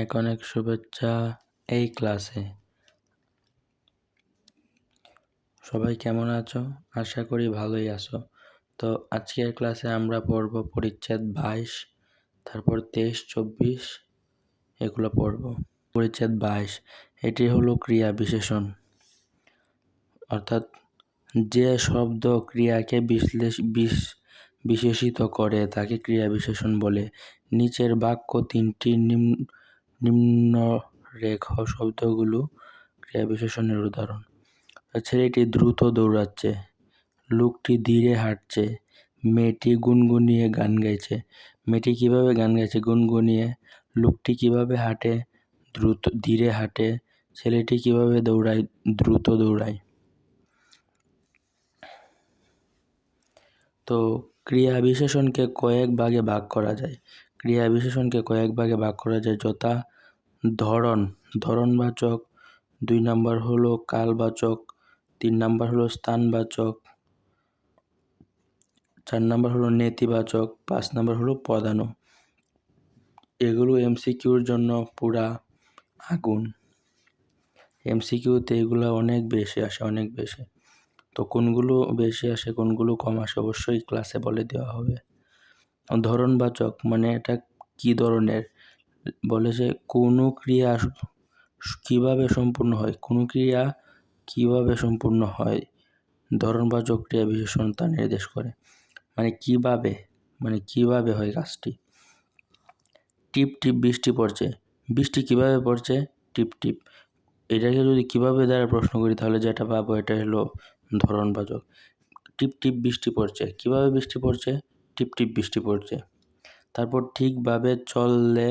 অনেক অনেক শুভেচ্ছা এই ক্লাসে। সবাই কেমন আছো? আশা করি ভালোই আছো। তো আজকের ক্লাসে আমরা পড়ব পরিচ্ছেদ 22, তারপর 23, 24 এগুলো পড়ব। পরিচ্ছেদ 22 এটি হলো ক্রিয়া বিশেষণ, অর্থাৎ যে শব্দ ক্রিয়াকে বিশেষিত করে তাকে ক্রিয়া বিশেষণ বলে। নিচের বাক্য তিনটি নিম্নরেখ শব্দগুলো ক্রিয়া বিশেষণের উদাহরণ। ছেলেটি দ্রুত দৌড়াচ্ছে, লোকটি ধীরে হাঁটছে, মেয়েটি গুনগুনিয়ে গান গাইছে। মেয়েটি কিভাবে গান গাইছে? গুনগুনিয়ে। লোকটি কিভাবে হাঁটে? ধীরে হাঁটে। ছেলেটি কিভাবে দৌড়ায়? দ্রুত দৌড়ায়। তো ক্রিয়া বিশেষণকে কয়েক ভাগে ভাগ করা যায়। যথা ধরনবাচক, 2 নাম্বার হলো কালবাচক, 3 নাম্বার হলো স্থানবাচক, 4 নাম্বার হলো নেতিবাচক, 5 নাম্বার হলো পদানো। এগুলো এমসিকিউর জন্য পুরা আগুন। এমসিকিউতে এগুলো অনেক বেশি আসে। তো কোনগুলো বেশি আসে কোনগুলো কম আসে অবশ্যই ক্লাসে বলে দেওয়া হবে। ধরনবাচক মানে এটা কি ধরনের, বলে যে কোনো ক্রিয়া কিভাবে সম্পূর্ণ হয়, ধরনবাচক ক্রিয়া বিশেষণ তা নির্দেশ করে। মানে কিভাবে হয় কাজটি। টিপ টিপ বৃষ্টি পড়ছে, বৃষ্টি কিভাবে পড়ছে? টিপ টিপ। এটাকে যদি কিভাবে দ্বারা প্রশ্ন করি তাহলে যেটা পাবো এটা হলো ধরনবাচক। টিপ টিপ বৃষ্টি পড়ছে, কিভাবে বৃষ্টি পড়ছে? টিপ টিপ বৃষ্টি পড়ছে। তারপর ঠিকভাবে চললে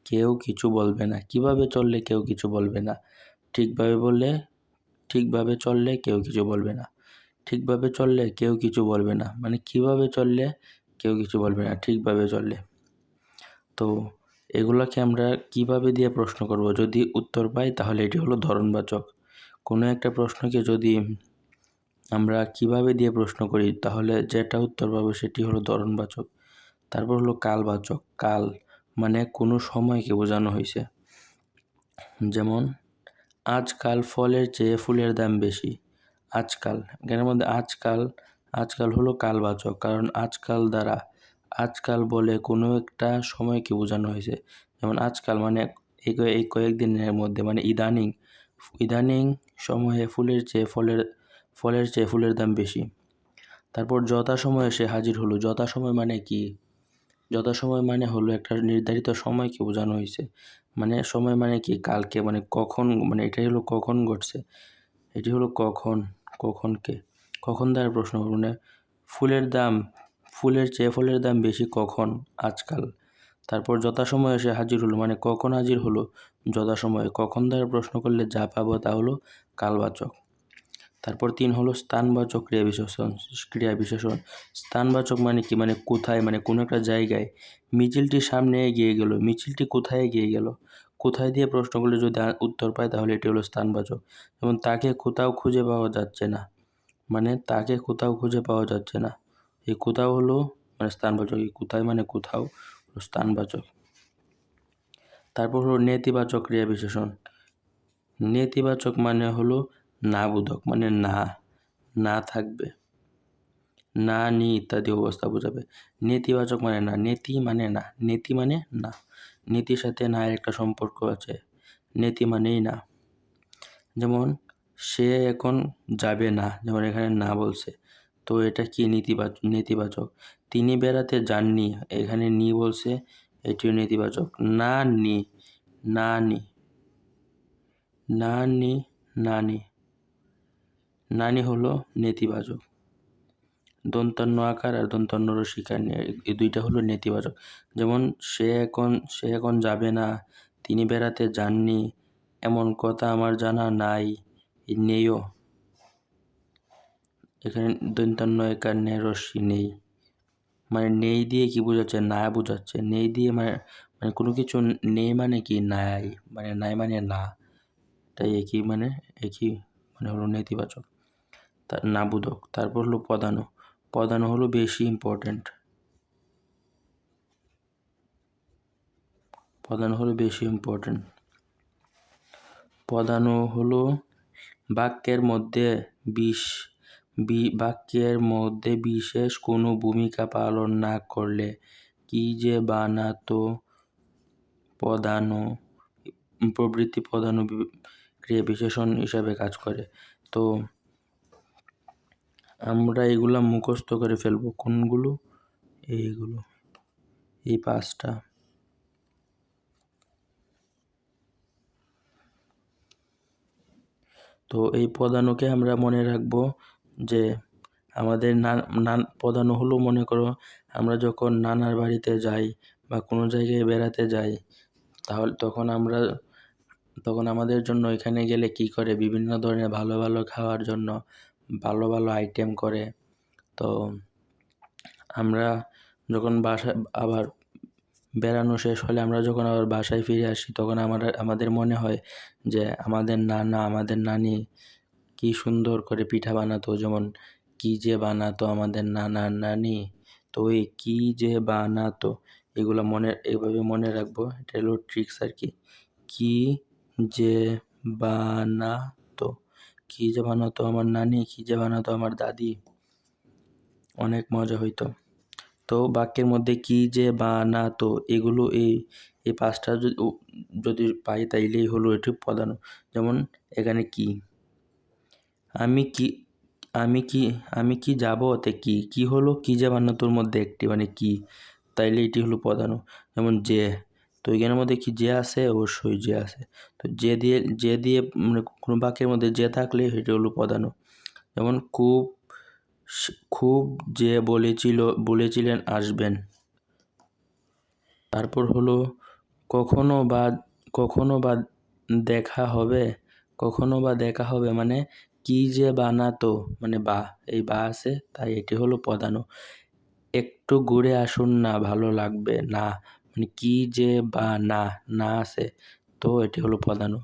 কেউ কিছু বলবে না। কিভাবে চললে কেউ কিছু বলবে না? ঠিকভাবে চললে কেউ কিছু বলবে না। ঠিকভাবে চললে কেউ কিছু বলবে না মানে কিভাবে চললে কেউ কিছু বলবে না? ঠিকভাবে চললে। তো এগুলোকে আমরা কিভাবে দিয়ে প্রশ্ন করব? যদি উত্তর পাই তাহলে এটি হলো ধরনবাচক। কোনো একটা প্রশ্নকে যদি আমরা কিভাবে দিয়ে প্রশ্ন করি তাহলে যেটা উত্তর পাবো সেটি হলো ধরনবাচক। তারপর হলো কালবাচক। কাল মানে কোনো সময়কে বোঝানো হয়েছে। যেমন আজকাল ফলের চেয়ে ফুলের দাম বেশি। আজকাল, এর মধ্যে আজকাল হলো কালবাচক, কারণ আজকাল বলে কোনো একটা সময়কে বোঝানো হয়েছে। যেমন আজকাল মানে এই কয়েকদিনের মধ্যে, মানে ইদানিং সময়ে ফলের চেয়ে ফুলের দাম বেশি। তারপর যথাসময়ে সে হাজির হলো। যথাসময় মানে কি? যথাসময় মানে হলো একটা নির্ধারিত সময়কে বোঝানো হয়েছে। মানে সময় মানে কি? কালকে, মানে কখন, মানে এটাই হলো কখন ঘটছে। এটি হলো কখন দ্বারা প্রশ্ন করব। মানে ফুলের চেয়ে ফলের দাম বেশি কখন? আজকাল। তারপর যথাসময়ে সে হাজির হলো মানে কখন হাজির হলো? যথাসময়ে। কখন দ্বারা প্রশ্ন করলে যা পাবো তা হলো কালবাচক। তারপর 3 হলো স্থানবাচক ক্রিয়া বিশেষণ। স্থানবাচক মানে কি? মানে কোথায়, মানে কোনো একটা জায়গায়। মিছিলটি সামনে এগিয়ে গেল। মিছিলটি কোথায় এগিয়ে গেল? কোথায় দিয়ে প্রশ্ন করলে যদি উত্তর পাই তাহলে এটি হলো স্থানবাচক। যেমন তাকে কোথাও খুঁজে পাওয়া যাচ্ছে না, মানে তাকে কোথাও খুঁজে পাওয়া যাচ্ছে না। এই কোথাও হলো মানে স্থানবাচক। এই কোথায় মানে কোথাও হলো স্থানবাচক। তারপর হলো নেতিবাচক ক্রিয়া বিশেষণ। নেতিবাচক মানে হলো না বোধক, মানে না থাকবে, না নি ইত্যাদি অবস্থা বোঝাবে। নেতিবাচক মানে না। নেতি মানে না। নীতির সাথে না এর একটা সম্পর্ক আছে। নেতি মানেই না। যেমন সে এখন যাবে না, যেমন এখানে না বলছে, তো এটা কি? নেতিবাচক। তিনি বেড়াতে যাননি, এখানে নি বলছে, এটিও নেতিবাচক। নানি হলো নেতিবাচক। দন্তান্ন আকার আর দন্তান্ন রসিকার এই দুইটা হলো নেতিবাচক। যেমন সে এখন যাবে না, তিনি বেড়াতে যাননি, এমন কথা আমার জানা নাই, নেইও। এখানে দন্তান্ন একার নে রস্যি নেই, মানে নেই দিয়ে কি বোঝাচ্ছে? না বোঝাচ্ছে। নেই দিয়ে মানে কোনো কিছু নেই মানে কি? নাই, মানে নাই মানে না। তাই একই মানে হলো নেতিবাচক, না বোধক। তারপর হলো পদানো হলো বেশি ইম্পর্টেন্ট। পদাণু হলো বেশি ইম্পর্টেন্ট। পদাণু হলো বাক্যের মধ্যে বিশেষ কোনো ভূমিকা পালন না করলে কি যে বানাতো পদাণু প্রভৃতি পদাণু ক্রিয়া বিশেষণ হিসাবে কাজ করে। তো আমরা এগুলা মুখস্থ করে ফেলবো। কোনগুলো? এইগুলো, এই 5টা। তো এই পদাণুকে আমরা মনে রাখবো যে আমাদের পদাণু হলো, মনে করো আমরা যখন নানার বাড়িতে যাই বা কোনো জায়গায় বেড়াতে যাই, তাহলে তখন আমাদের জন্য এখানে গেলে কি করে, বিভিন্ন ধরনের ভালো ভালো খাওয়ার জন্য ভালো ভালো আইটেম করে। তো আমরা যখন আবার বেড়ানো শেষ হলে আমরা যখন আবার বাসায় ফিরে আসি, তখন আমাদের মনে হয় যে আমাদের নানা আমাদের নানি কি সুন্দর করে পিঠা বানাতো, যেমন কি যে বানাতো আমাদের নানা নানি। তো এই কি যে বানাতো এগুলো এইভাবে মনে রাখবো। এটা হলো ট্রিক্স আর কি। কি যে বানাতো, কি যে বানাতো আমার নানি, কি যে বানাতো আমার দাদি, অনেক মজা হইতো। তো বাক্যের মধ্যে কি যে বানাতো এগুলো এই 5টা যদি পাই তাইলেই হলো এটি পদাণু। যেমন এখানে কি, আমি কি যাব ওতে কি হলো, কি যে বানাতোর মধ্যে একটি মানে কি, তাইলে এটি হলো পদাণু। যেমন যে, তো এখানের মধ্যে কি যে আছে, অবশ্যই যে আছে। তো যে দিয়ে মানে কোনো বাক্যের মধ্যে যে থাকলে সেটা হলো পদাণু। যেমন খুব যে বলেছিলেন আসবেন। তারপর হলো কখনো বা দেখা হবে মানে কি যে বানাতো মানে এই আছে, তাই এটি হলো পদাণু। একটু ঘুরে আসুন না, ভালো লাগবে না মানে কি যে না আছে, তো এটি হলো পদাণু।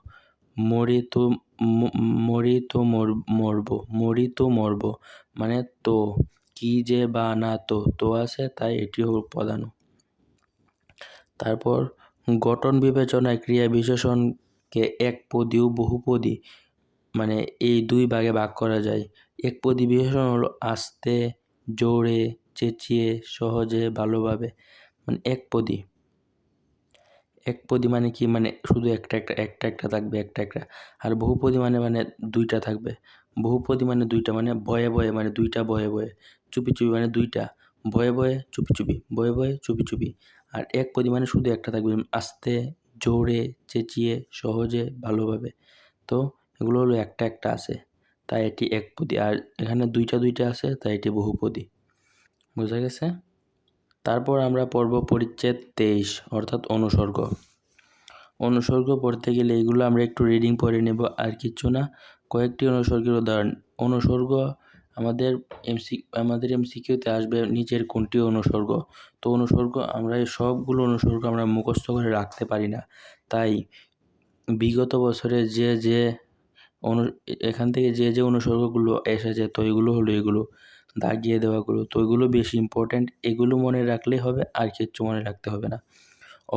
মরি তো মরবো মানে তো, কি যে বানাতো তো আছে, তাই এটি হলো পদাণু। তারপর গঠন বিবেচনায় ক্রিয়া বিশেষণকে একপদী ও বহুপদী মানে এই 2 ভাগে ভাগ করা যায়। একপদী বিশেষণ হলো আস্তে, জোরে, চেঁচিয়ে, সহজে, ভালোভাবে। মানে একপদী মানে কি, মানে শুধু একটা থাকবে একটা। আর বহুপদী মানে 2টা থাকবে। বহুপদী মানে 2টা, মানে ভয়ে ভয়ে মানে 2টা ভয়ে ভয়ে, চুপি চুপি মানে 2টা, ভয়ে ভয়ে চুপি চুপি, ভয়ে ভয়ে চুপি চুপি। আর একপদী মানে শুধু একটা থাকবে, আস্তে, জোরে, চেঁচিয়ে, সহজে, ভালোভাবে। তো এগুলো হলো একটা আছে, তাই এটি একপদী। আর এখানে 2টা আছে, তাই এটি বহুপদী। বোঝা গেছে? তারপর আমরা পড়ব পরিচ্ছেদ 23 অর্থাৎ অনুসর্গ। অনুসর্গ পড়তে গেলে এগুলো আমরা একটু রিডিং পড়ে নেব, আর কিছু না। কয়েকটি অনুসর্গের উদাহরণ। অনুসর্গ আমাদের এমসিকিউতে আসবে নিচের কোনটি অনুসর্গ। তো অনুসর্গ আমরা এই সবগুলো অনুসর্গ আমরা মুখস্থ করে রাখতে পারি না, তাই বিগত বছরে এখান থেকে যে অনুসর্গগুলো এসেছে, তো এগুলো হলো এগুলো দাগিয়ে দেওয়াগুলো। তো এগুলো বেশি ইম্পর্ট্যান্ট, এগুলো মনে রাখলেই হবে, আর কিচ্ছু মনে রাখতে হবে না।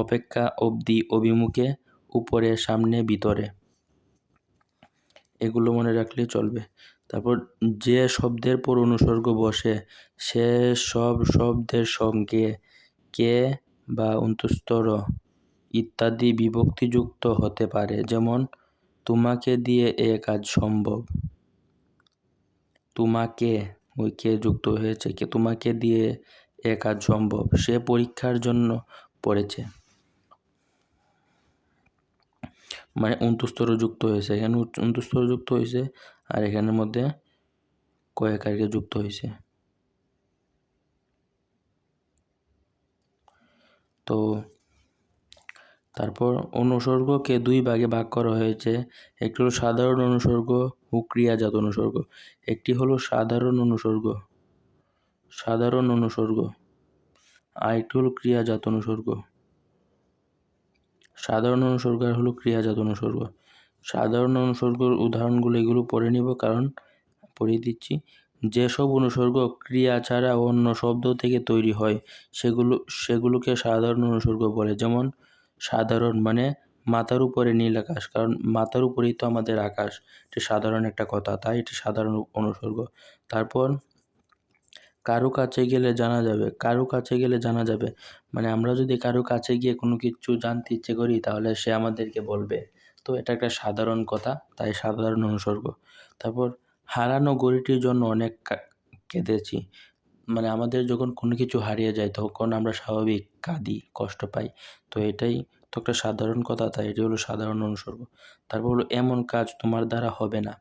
অপেক্ষা, অবধি, অভিমুখে, উপরে, সামনে, ভিতরে, এগুলো মনে রাখলেই চলবে। তারপর যে শব্দের পর অনুসর্গ বসে সে সব শব্দের সঙ্গে কে বা অন্তঃস্থ ইত্যাদি বিভক্তিযুক্ত হতে পারে। যেমন তোমাকে দিয়ে এ কাজ সম্ভব। তোমাকে, ওই কে যুক্ত হয়েছে, কে তোমাকে দিয়ে এ কাজ সম্ভব, সে পরীক্ষার জন্য পড়েছে, মানে অন্তঃস্থ যুক্ত হয়েছে। এখানে অন্তঃস্থ যুক্ত হয়েছে, আর এখানের মধ্যে কয়েকারকে যুক্ত হয়েছে। তো তারপর অনুসর্গকে 2 ভাগে ভাগ করা হয়েছে। একটি হলো সাধারণ অনুসর্গ ও ক্রিয়াজাত অনুসর্গ। একটি হলো সাধারণ অনুসর্গ, আর একটি হলো ক্রিয়াজাত অনুসর্গ। সাধারণ অনুসর্গ আর হলো ক্রিয়াজাত অনুসর্গ। সাধারণ অনুসর্গের উদাহরণগুলো এগুলো পড়ে নিব, কারণ পড়িয়ে দিচ্ছি। যেসব অনুসর্গ ক্রিয়া ছাড়া অন্য শব্দ থেকে তৈরি হয় সেগুলোকে সাধারণ অনুসর্গ বলে। যেমন সাধারণ মানে মাথার উপরে নীল আকাশ, কারণ মাথার উপরেই তো আমাদের আকাশ, এটি সাধারণ একটা কথা, তাই এটি সাধারণ অনুসর্গ। তারপর কারো কাছে গেলে জানা যাবে, কারো কাছে গেলে জানা যাবে মানে আমরা যদি কারো কাছে গিয়ে কোনো কিছু জানতে ইচ্ছে করি তাহলে সে আমাদেরকে বলবে, তো এটা একটা সাধারণ কথা, তাই সাধারণ অনুসর্গ। তারপর হারানো ঘড়িটির জন্য অনেক কেঁদেছি, মানে আমাদের যখন কোনো কিছু হারিয়ে যায় তখন আমরা স্বাভাবিক কাঁদি, কষ্ট পাই, তো এটাই তো একটা সাধারণ কথা, তাই এটি হলো সাধারণ অনুসর্গ। তারপর হলো এমন কাজ তোমার দ্বারা হবে না,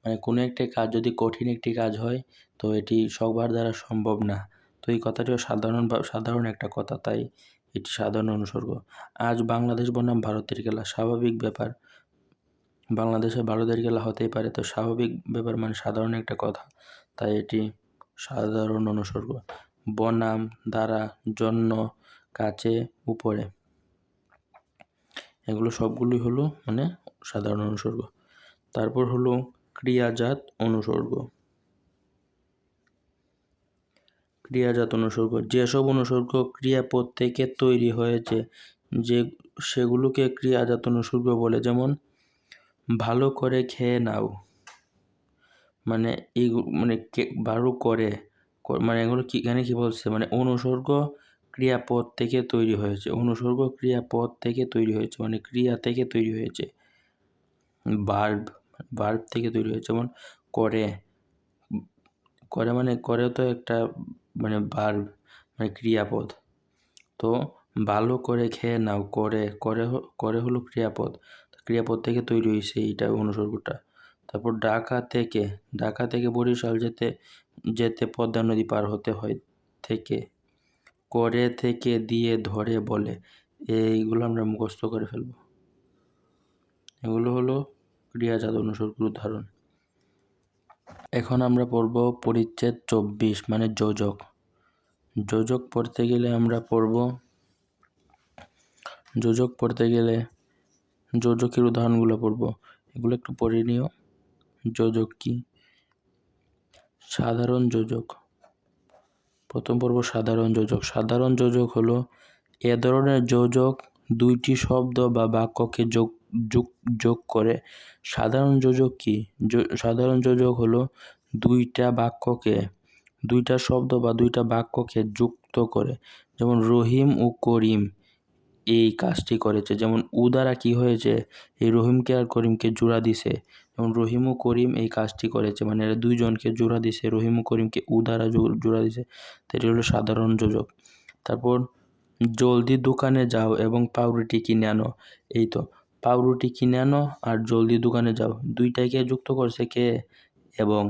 মানে কোনো একটা কাজ যদি কঠিন একটি কাজ হয় তো এটি সবার দ্বারা সম্ভব না, তো এই কথাটিও সাধারণ একটা কথা, তাই এটি সাধারণ অনুসর্গ। আজ বাংলাদেশ বনাম ভারতের খেলা, স্বাভাবিক ব্যাপার, বাংলাদেশে ভারতের খেলা হতেই পারে, তো স্বাভাবিক ব্যাপার মানে সাধারণ একটা কথা, তাই এটি সাধারণ অনুসর্গ। বনাম, দ্বারা, জন্য, কাছে, উপরে, এগুলো সবগুলোই হলো মানে সাধারণ অনুসর্গ। তারপর হলো ক্রিয়াজাত অনুসর্গ। ক্রিয়াজাত অনুসর্গ, যেসব অনুসর্গ ক্রিয়াপদ থেকে তৈরি হয়েছে যে সেগুলোকে ক্রিয়াজাত অনুসর্গ বলে। যেমন ভালো করে খেয়ে নাও, মানে এই মানে ভালো করে মানে এগুলো কি এখানে কি বলছে, মানে অনুসর্গ ক্রিয়াপদ থেকে তৈরি হয়েছে, অনুসর্গ ক্রিয়াপদ থেকে তৈরি হয়েছে মানে ক্রিয়া থেকে তৈরি হয়েছে, ভার্ব থেকে তৈরি হয়েছে। যেমন করে, করে মানে করে তো একটা মানে ভার্ব মানে ক্রিয়াপদ, তো ভালো করে খেয়ে নাও, করে করে করে হলো ক্রিয়াপদ, ক্রিয়াপদ থেকে তৈরি হয়েছে এইটা অনুসর্গটা। তারপর ঢাকা থেকে বরিশাল যেতে যেতে পদ্মা নদী পার হতে হয়, থেকে, করে, থেকে, দিয়ে, ধরে, বলে, এইগুলো আমরা মুখস্থ করে ফেলবো, এগুলো হলো ক্রিয়াজাত অনুসর্গের উদাহরণ। এখন আমরা পড়ব পরিচ্ছেদ 24 মানে যোজক। যোজক পড়তে গেলে আমরা পড়ব, যোজক পড়তে গেলে যোজকের উদাহরণগুলো পড়ব, এগুলো একটু পড়ে নিও। যোজক কি? সাধারণ যোজক, প্রথম পর্ব সাধারণ যোজক। সাধারণ যোজক হলো এ ধরনের যোজক দুইটি শব্দ বা বাক্যকে যোগ করে। সাধারণ যোজক কি? সাধারণ যোজক হলো দুইটা বাক্যকে, দুইটা শব্দ বা দুইটা বাক্যকে যুক্ত করে। যেমন রহিম ও করিম এই কাজটি করেছে, যেমন উ দ্বারা কি হয়েছে, এই রহিমকে আর করিমকে জোড়া দিছে, যেমন রহিম ও করিম এই কাজটি করেছে মানে এরা দুইজনকে জোড়া দিছে, রহিম ও করিমকে উ দ্বারা জোড়া দিছে, তো এটি হলো সাধারণ যোজক। তারপর জলদি দোকানে যাও এবং পাউরুটি কিনে আনো, এই তো পাউরুটি কিনে আনো আর জলদি দোকানে যাও দুইটাকে যুক্ত করছে কে, এবং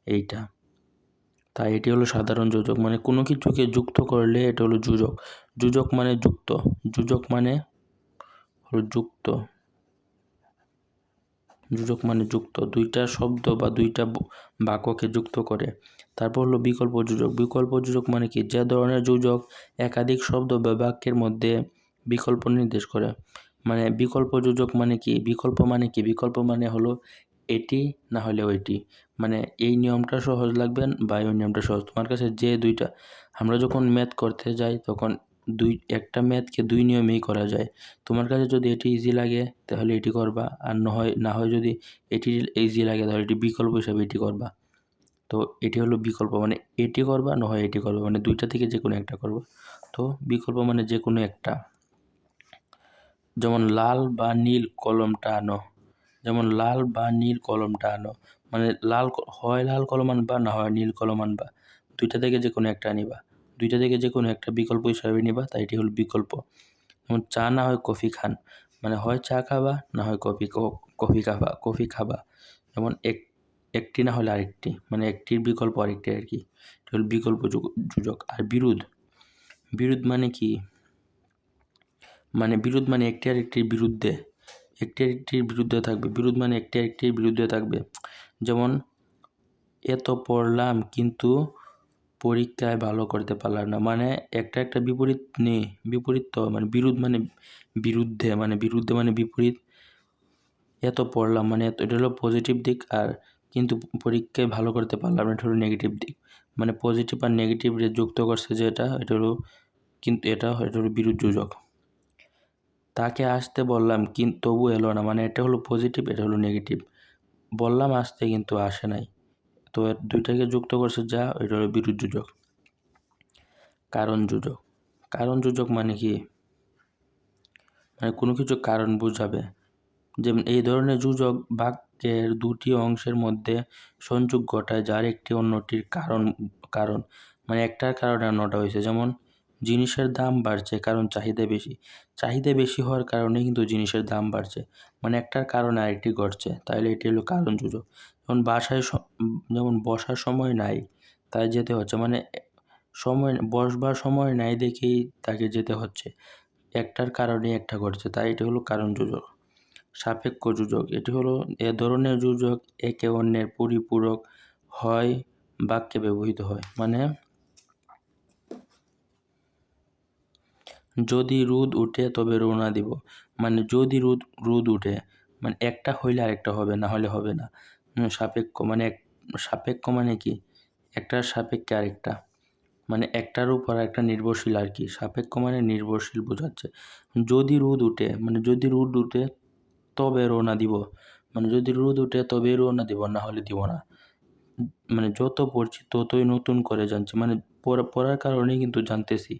এইটা, তাই এটি হলো সাধারণ যোজক, মানে কোনো কিছুকে যুক্ত করলে এটা হলো যোজক। যোজক মানে যুক্ত, যোজক মানে হলো যুক্ত, যোজক মানে যুক্ত, দুইটা শব্দ বা দুইটা বাক্যকে যুক্ত করে। তারপর হলো বিকল্প যোজক। বিকল্প যোজক মানে কি? যে ধরনের যোজক একাধিক শব্দ বা বাক্যের মধ্যে বিকল্প নির্দেশ করে। মানে বিকল্প যোজক মানে কি? বিকল্প মানে কি? বিকল্প মানে হলো এটি না হলে ওইটি, মানে এই নিয়মটা সহজ লাগবে বা ওই নিয়মটা সহজ, তোমার কাছে যে দুইটা, আমরা যখন ম্যাথ করতে যাই তখন একটা ম্যাথকে দুই নিয়মেই করা যায়, তোমার কাছে যদি এটি ইজি লাগে তাহলে এটি করবা, আর না হয় যদি এটি ইজি লাগে তাহলে এটি বিকল্প হিসাবে এটি করবা। তো এটি হলো বিকল্প, মানে এটি করবা না হয় এটি করবা, মানে দুইটা থেকে যে কোনো একটা করবা, তো বিকল্প মানে যে কোনো একটা। যেমন লাল বা নীল কলমটা আনো, যেমন লাল বা নীল কলমটা আনো, মানে হয় লাল কলম আনবা না হয় নীল কলম আনবা, দুইটা থেকে যে কোনো একটা আনিবা, দুইটা থেকে যে কোনো একটা বিকল্প হিসাবে নিবা, তাই এটি হলো বিকল্প। যেমন চা না হয় কফি খান, মানে হয় চা খাবা না হয় কফি খাবা, যেমন একটি না হলে আরেকটি, মানে একটির বিকল্প আরেকটি আর কি, এটা হলো বিকল্প যোজক। আর বিরোধ মানে কি? মানে বিরোধ মানে একটি আরেকটির বিরুদ্ধে, একটি আরেকটির বিরুদ্ধে থাকবে, বিরোধ মানে একটি আরেকটির বিরুদ্ধে থাকবে। যেমন এত পড়লাম কিন্তু পরীক্ষায় ভালো করতে পারলাম না, মানে একটা বিপরীত নেই, বিপরীত তো, মানে বিরোধ মানে বিরুদ্ধে, মানে বিপরীত। এত পড়লাম মানে এটা হলো পজিটিভ দিক, আর কিন্তু পরীক্ষায় ভালো করতে পারলাম না এটা হলো নেগেটিভ দিক, মানে পজিটিভ আর নেগেটিভ যুক্ত করছে যে এটা হলো, কিন্তু এটা হলো বিরোধ যোজক। তাকে আসতে বললাম কিন্তু তবু এলো না, মানে এটা হলো পজিটিভ, এটা হলো নেগেটিভ। বললাম আসতে কিন্তু আসে নাই, তো এর দুইটাকে যুক্ত করছে যা, এটা হলো বিরোধ যোজক। কারণ যোজক, কারণ যোজক মানে কি, মানে কোনো কিছু কারণ বোঝাবে। যেমন এই ধরনের যোজক বাক্যের দুটি অংশের মধ্যে সংযোগ ঘটায় যার একটি অন্যটির কারণ মানে একটার কারণে অন্যটা হয়েছে। যেমন জিনিসের দাম বাড়ছে কারণ চাহিদা বেশি, চাহিদা বেশি হওয়ার কারণে কিন্তু জিনিসের দাম বাড়ছে, মানে একটার কারণে আরেকটি ঘটছে, তাহলে এটি হলো কারণ যোজক। যেমন বসার সময় নাই তাই যেতে হচ্ছে, মানে বসবার সময় নাই দেখেই তাকে যেতে হচ্ছে, একটার কারণে একটা ঘটছে, তাই এটি হলো কারণ যোজক। সাপেক্ষ যোজক, এটি হলো এ ধরনের যোজক একে অন্যের পরিপূরক হয়, বাক্যে ব্যবহৃত হয়। মানে যদি রোদ উঠে তবে রওনা দিব, মানে যদি রোদ উঠে মানে একটা হইলে আরেকটা হবে, না হলে হবে না। সাপেক্ষ মানে সাপেক্ষ মানে কি, একটার সাপেক্ষে আরেকটা, মানে একটার উপর একটা নির্ভরশীল আর কি। সাপেক্ষ মানে নির্ভরশীল বোঝাচ্ছে। যদি রোদ উঠে মানে যদি রোদ উঠে তবে রওনা দিব, মানে যদি রোদ উঠে তবে রওনা দিব, না হলে দিব না। মানে যত পড়ছি ততই নতুন করে জানছি, মানে পড়ার কারণেই কিন্তু জানতেছি,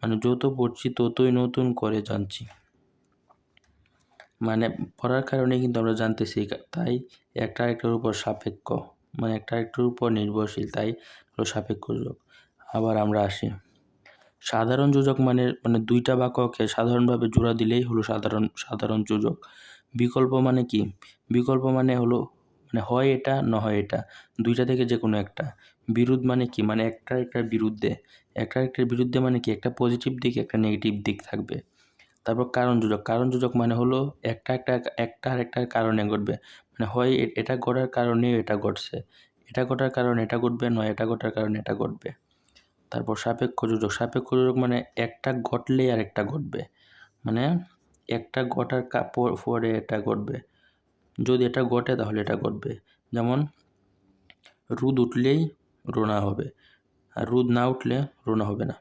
মানে যত পড়ছি ততই নতুন করে জানছি, মানে পড়ার কারণে কিন্তু আমরা জানতেছি, তাই একটা আরেকটার উপর সাপেক্ষ, মানে একটা আরেকটার উপর নির্ভরশীল, তাই হলো সাপেক্ষ যোজক। আবার আমরা আসি সাধারণ যোজক, মানে দুইটা বাক্যকে সাধারণভাবে জোড়া দিলেই হলো সাধারণ যোজক। বিকল্প মানে কি, বিকল্প মানে হলো মানে হয় এটা না হয় এটা, দুইটা থেকে যে কোনো একটা। বিরোধ মানে কি, মানে একটা একটার বিরুদ্ধে, একটা একটার বিরুদ্ধে মানে কি, একটা পজিটিভ দিক একটা নেগেটিভ দিক থাকবে। তারপর কারণ যোজক, কারণ যোজক মানে হলো একটা আরেকটার কারণে ঘটবে, মানে হয় এটা ঘটার কারণে এটা ঘটছে, এটা ঘটার কারণে এটা ঘটবে, নয় এটা ঘটার কারণে এটা ঘটবে। তারপর সাপেক্ষ যোজক, সাপেক্ষ যোজক মানে একটা ঘটলেই আরেকটা ঘটবে, মানে একটা ঘটার পরে এটা ঘটবে, যদি এটা ঘটে তাহলে এটা ঘটবে। যেমন রোদ উঠলেই রোনা হবে, আর রোদ না উঠলে রোনা হবে না।